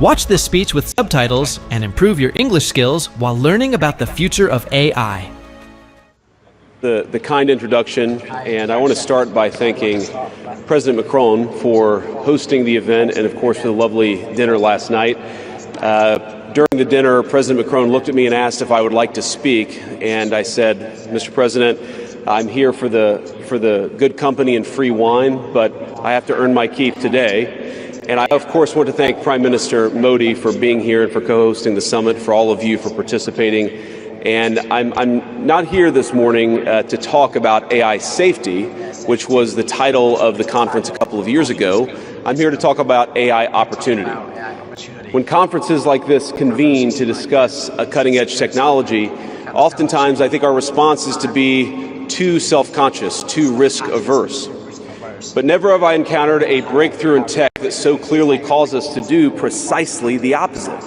Watch this speech with subtitles and improve your English skills while learning about the future of AI. The kind introduction, and I want to start by thanking President Macron for hosting the event and, of course, for the lovely dinner last night. During the dinner, President Macron looked at me and asked if I would like to speak, and I said, Mr. President, I'm here for the good company and free wine, but I have to earn my keep today. And I, of course, want to thank Prime Minister Modi for being here and for co-hosting the summit, for all of you for participating. And I'm not here this morning to talk about AI safety, which was the title of the conference a couple of years ago. I'm here to talk about AI opportunity. When conferences like this convene to discuss a cutting-edge technology, oftentimes I think our response is to be too self-conscious, too risk-averse. But never have I encountered a breakthrough in tech that so clearly calls us to do precisely the opposite.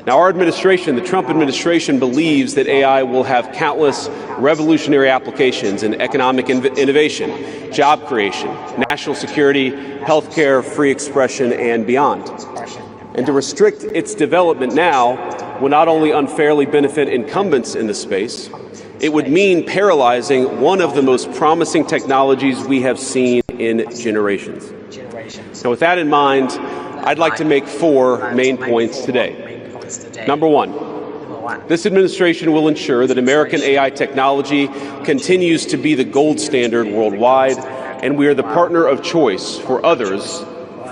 Now, our administration, the Trump administration, believes that AI will have countless revolutionary applications in economic innovation, job creation, national security, healthcare, free expression, and beyond. And to restrict its development now will not only unfairly benefit incumbents in the space, it would mean paralyzing one of the most promising technologies we have seen in generations. Now, with that in mind, I'd like to make 4 main points today. Number 1, this administration will ensure that American AI technology continues to be the gold standard worldwide, and we are the partner of choice for others,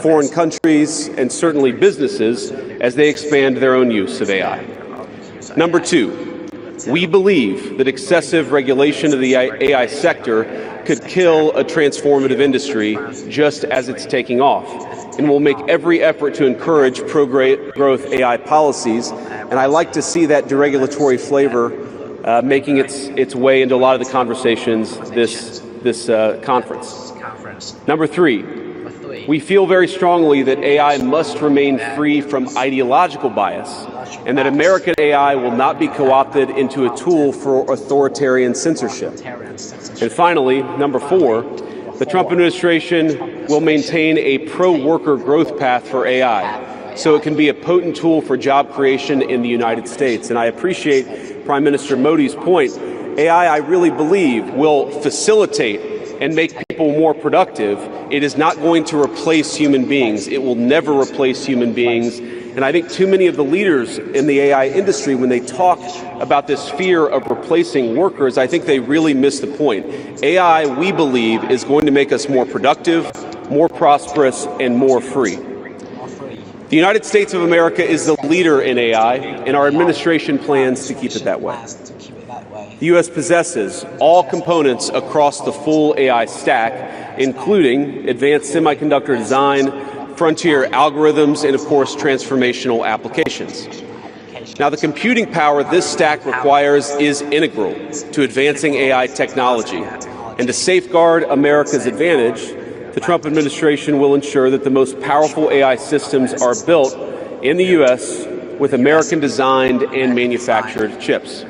foreign countries, and certainly businesses as they expand their own use of AI. Number 2, we believe that excessive regulation of the AI sector could kill a transformative industry just as it's taking off, and we'll make every effort to encourage pro-growth AI policies, and I like to see that deregulatory flavor making its way into a lot of the conversations this conference. Number 3, we feel very strongly that AI must remain free from ideological bias, and that American AI will not be co-opted into a tool for authoritarian censorship. And finally, number 4, the Trump administration will maintain a pro-worker growth path for AI, so it can be a potent tool for job creation in the United States. And I appreciate Prime Minister Modi's point. AI, I really believe, will facilitate and make people more productive. It is not going to replace human beings. It will never replace human beings. And I think too many of the leaders in the AI industry, when they talk about this fear of replacing workers, I think they really miss the point. AI, we believe, is going to make us more productive, more prosperous, and more free. The United States of America is the leader in AI, and our administration plans to keep it that way. The U.S. possesses all components across the full AI stack, including advanced semiconductor design, frontier algorithms, and, of course, transformational applications. Now, the computing power this stack requires is integral to advancing AI technology. And to safeguard America's advantage, the Trump administration will ensure that the most powerful AI systems are built in the U.S. with American-designed and manufactured chips.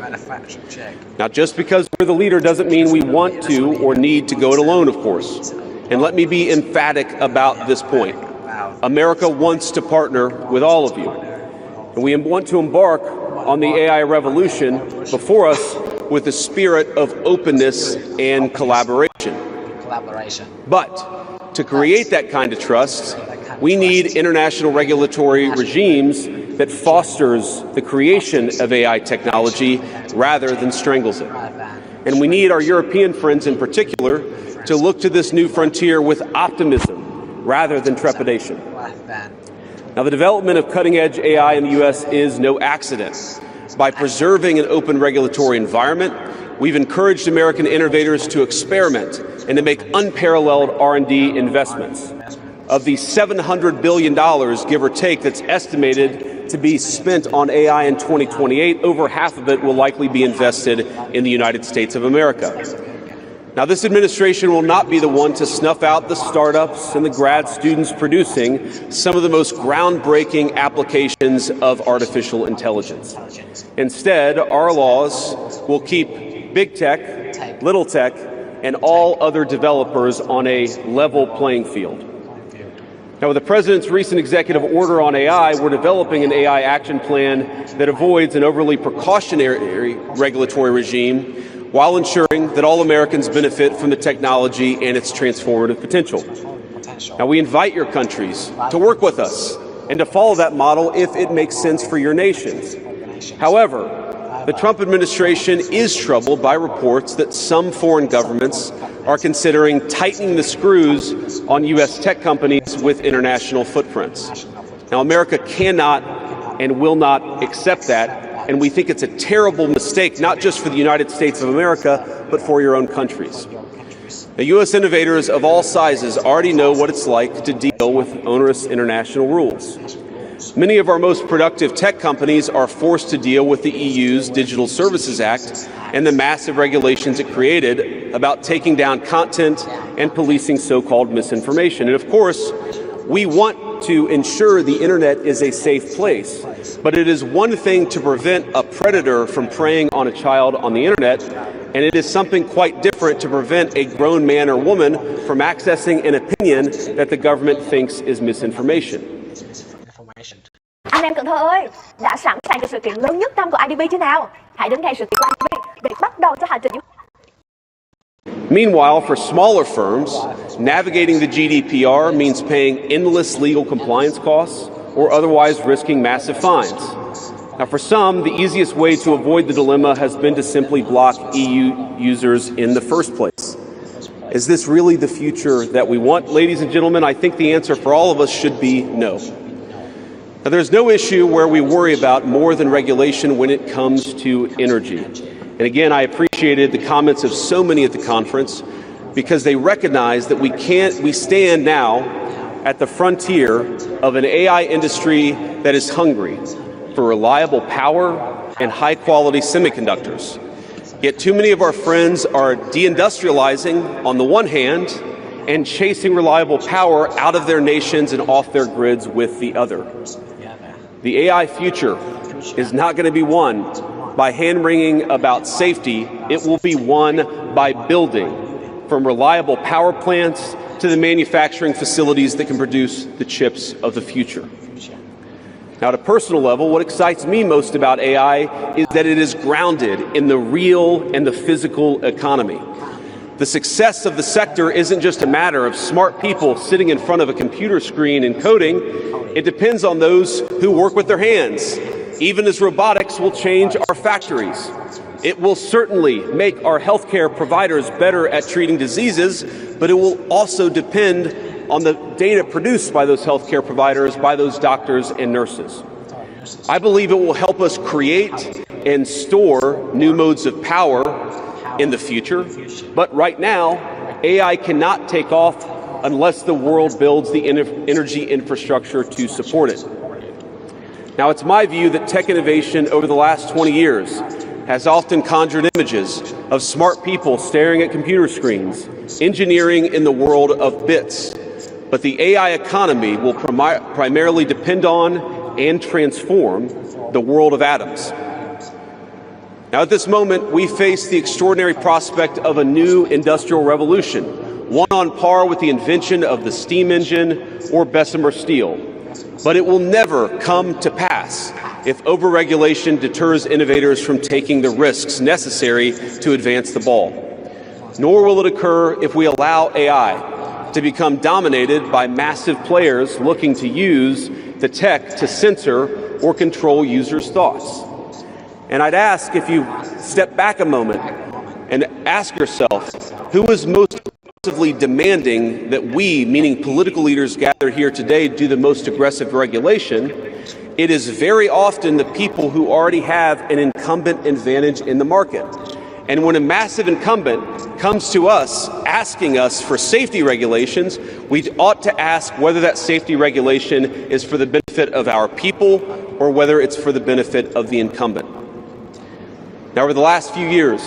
Now, just because we're the leader doesn't mean we want to or need to go it alone, of course. And let me be emphatic about this point. America wants to partner with all of you. And we want to embark on the AI revolution before us with a spirit of openness and collaboration. But to create that kind of trust, we need international regulatory regimes that fosters the creation of AI technology rather than strangles it. And we need our European friends in particular to look to this new frontier with optimism rather than trepidation. Now, the development of cutting-edge AI in the U.S. is no accident. By preserving an open regulatory environment, we've encouraged American innovators to experiment and to make unparalleled R&D investments. Of the $700 billion, give or take, that's estimated to be spent on AI in 2028, over half of it will likely be invested in the United States of America. Now, this administration will not be the one to snuff out the startups and the grad students producing some of the most groundbreaking applications of artificial intelligence. Instead, our laws will keep big tech, little tech, and all other developers on a level playing field. Now, with the President's recent executive order on AI, we're developing an AI action plan that avoids an overly precautionary regulatory regime while ensuring that all Americans benefit from the technology and its transformative potential. Now, we invite your countries to work with us and to follow that model if it makes sense for your nations. However, the Trump administration is troubled by reports that some foreign governments are considering tightening the screws on U.S. tech companies with international footprints. Now, America cannot and will not accept that, and we think it's a terrible mistake, not just for the United States of America, but for your own countries. Now, U.S. innovators of all sizes already know what it's like to deal with onerous international rules. Many of our most productive tech companies are forced to deal with the EU's Digital Services Act and the massive regulations it created about taking down content and policing so-called misinformation. And of course, we want to ensure the internet is a safe place, but it is one thing to prevent a predator from preying on a child on the internet, and it is something quite different to prevent a grown man or woman from accessing an opinion that the government thinks is misinformation. Anh em Cần Thơ ơi, đã sẵn sàng cho sự kiện lớn nhất năm của IDB chưa nào? Hãy đến ngay sự kiện của IDB để bắt đầu cho hành trình. Meanwhile, for smaller firms, navigating the GDPR means paying endless legal compliance costs or otherwise risking massive fines. Now, for some, the easiest way to avoid the dilemma has been to simply block EU users in the first place. Is this really the future that we want? Ladies and gentlemen, I think the answer for all of us should be no. Now, there's no issue where we worry about more than regulation when it comes to energy. And again, I appreciated the comments of so many at the conference because they recognize that we stand now at the frontier of an AI industry that is hungry for reliable power and high-quality semiconductors. Yet too many of our friends are deindustrializing on the one hand and chasing reliable power out of their nations and off their grids with the other. The AI future is not going to be won by hand-wringing about safety. It will be won by building, from reliable power plants to the manufacturing facilities that can produce the chips of the future. Now, at a personal level, what excites me most about AI is that it is grounded in the real and the physical economy. The success of the sector isn't just a matter of smart people sitting in front of a computer screen and coding. It depends on those who work with their hands, even as robotics will change our factories. It will certainly make our healthcare providers better at treating diseases, but it will also depend on the data produced by those healthcare providers, by those doctors and nurses. I believe it will help us create and store new modes of power in the future, but right now, AI cannot take off unless the world builds the energy infrastructure to support it. Now, it's my view that tech innovation over the last 20 years has often conjured images of smart people staring at computer screens, engineering in the world of bits. But the AI economy will primarily depend on and transform the world of atoms. Now, at this moment, we face the extraordinary prospect of a new industrial revolution, one on par with the invention of the steam engine or Bessemer steel. But it will never come to pass if overregulation deters innovators from taking the risks necessary to advance the ball. Nor will it occur if we allow AI to become dominated by massive players looking to use the tech to censor or control users' thoughts. And I'd ask if you step back a moment and ask yourself, who is most aggressively demanding that we, meaning political leaders gathered here today, do the most aggressive regulation? It is very often the people who already have an incumbent advantage in the market. And when a massive incumbent comes to us asking us for safety regulations, we ought to ask whether that safety regulation is for the benefit of our people or whether it's for the benefit of the incumbent. Now, over the last few years,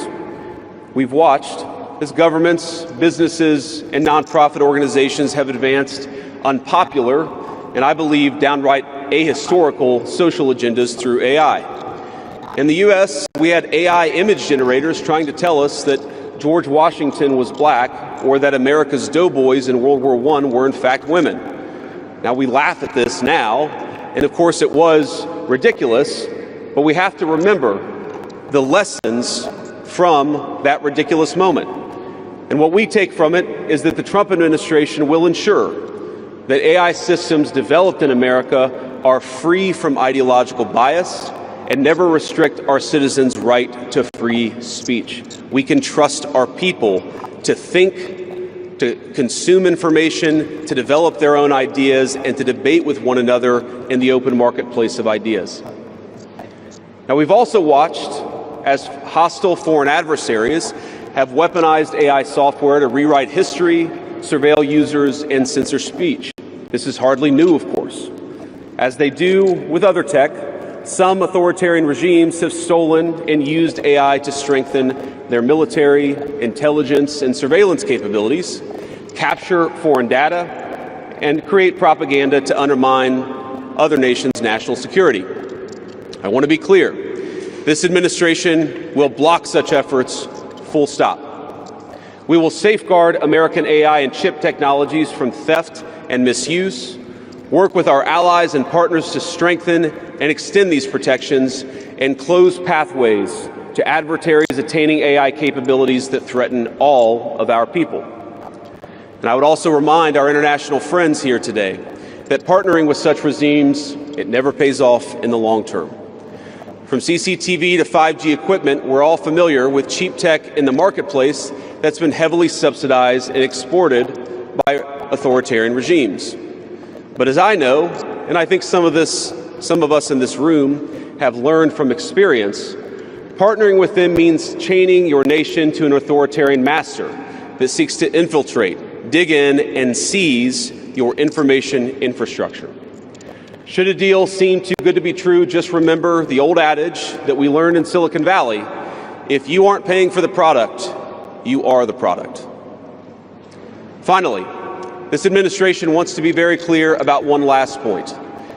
we've watched as governments, businesses, and nonprofit organizations have advanced unpopular and, I believe, downright ahistorical social agendas through AI. In the U.S., we had AI image generators trying to tell us that George Washington was black or that America's doughboys in World War I were in fact women. Now, we laugh at this now, and of course it was ridiculous, but we have to remember the lessons from that ridiculous moment. And what we take from it is that the Trump administration will ensure that AI systems developed in America are free from ideological bias and never restrict our citizens' right to free speech. We can trust our people to think, to consume information, to develop their own ideas, and to debate with one another in the open marketplace of ideas. Now, we've also watched as hostile foreign adversaries have weaponized AI software to rewrite history, surveil users, and censor speech. This is hardly new, of course. As they do with other tech, some authoritarian regimes have stolen and used AI to strengthen their military, intelligence, and surveillance capabilities, capture foreign data, and create propaganda to undermine other nations' national security. I want to be clear. This administration will block such efforts, full stop. We will safeguard American AI and chip technologies from theft and misuse, work with our allies and partners to strengthen and extend these protections, and close pathways to adversaries attaining AI capabilities that threaten all of our people. And I would also remind our international friends here today that partnering with such regimes, it never pays off in the long term. From CCTV to 5G equipment, we're all familiar with cheap tech in the marketplace that's been heavily subsidized and exported by authoritarian regimes. But as I know, and I think some of us in this room have learned from experience, partnering with them means chaining your nation to an authoritarian master that seeks to infiltrate, dig in, and seize your information infrastructure. Should a deal seem too good to be true, just remember the old adage that we learned in Silicon Valley: if you aren't paying for the product, you are the product. Finally, this administration wants to be very clear about one last point.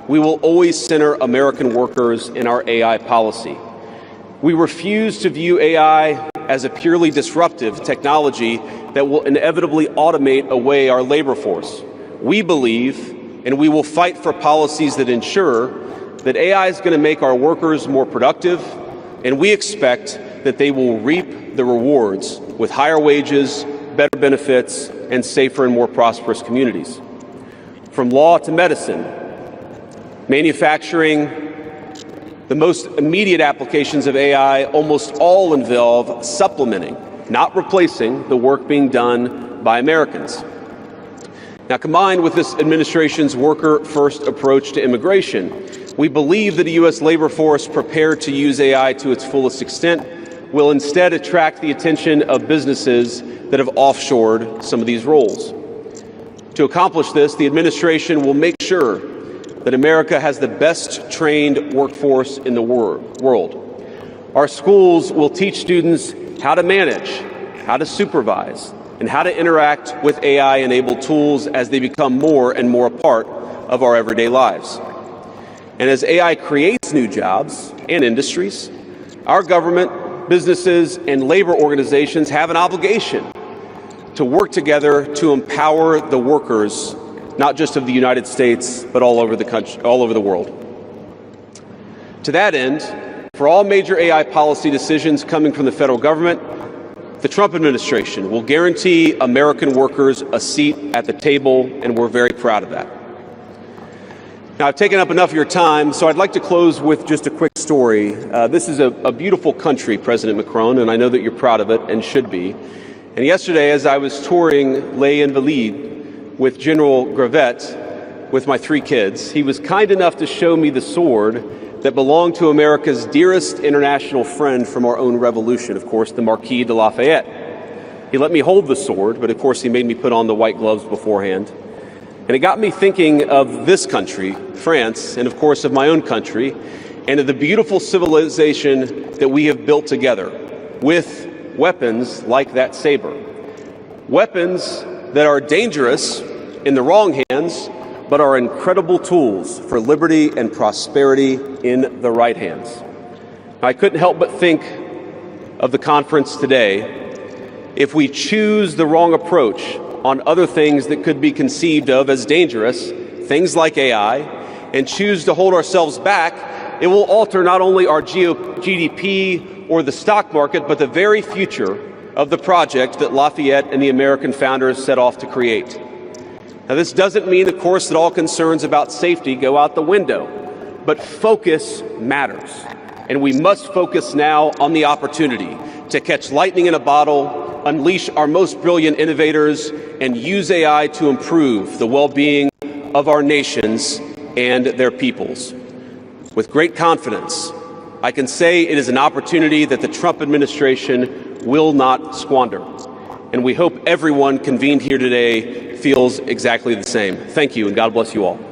We will always center American workers in our AI policy. We refuse to view AI as a purely disruptive technology that will inevitably automate away our labor force. We believe, and we will fight for policies that ensure that AI is going to make our workers more productive, and we expect that they will reap the rewards with higher wages, better benefits, and safer and more prosperous communities. From law to medicine, manufacturing, the most immediate applications of AI almost all involve supplementing, not replacing, the work being done by Americans. Now, combined with this administration's worker-first approach to immigration, we believe that a U.S. labor force prepared to use AI to its fullest extent will instead attract the attention of businesses that have offshored some of these roles. To accomplish this, the administration will make sure that America has the best trained workforce in the world. Our schools will teach students how to manage, how to supervise, and how to interact with AI-enabled tools as they become more and more a part of our everyday lives. And as AI creates new jobs and industries, our government, businesses, and labor organizations have an obligation to work together to empower the workers, not just of the United States, but all over the country, all over the world. To that end, for all major AI policy decisions coming from the federal government, the Trump administration will guarantee American workers a seat at the table, and we're very proud of that. Now, I've taken up enough of your time, so I'd like to close with just a quick story. This is a beautiful country, President Macron, and I know that you're proud of it and should be. And yesterday, as I was touring Les Invalides with General Gravette with my 3 kids, he was kind enough to show me the sword that belonged to America's dearest international friend from our own revolution, of course, the Marquis de Lafayette. He let me hold the sword, but of course he made me put on the white gloves beforehand. And it got me thinking of this country, France, and of course of my own country, and of the beautiful civilization that we have built together with weapons like that saber. Weapons that are dangerous in the wrong hands, but are incredible tools for liberty and prosperity in the right hands. I couldn't help but think of the conference today. If we choose the wrong approach on other things that could be conceived of as dangerous, things like AI, and choose to hold ourselves back, it will alter not only our GDP or the stock market, but the very future of the project that Lafayette and the American founders set off to create. Now, this doesn't mean, of course, that all concerns about safety go out the window, but focus matters. And we must focus now on the opportunity to catch lightning in a bottle, unleash our most brilliant innovators, and use AI to improve the well-being of our nations and their peoples. With great confidence, I can say it is an opportunity that the Trump administration will not squander. And we hope everyone convened here today feels exactly the same. Thank you, and God bless you all.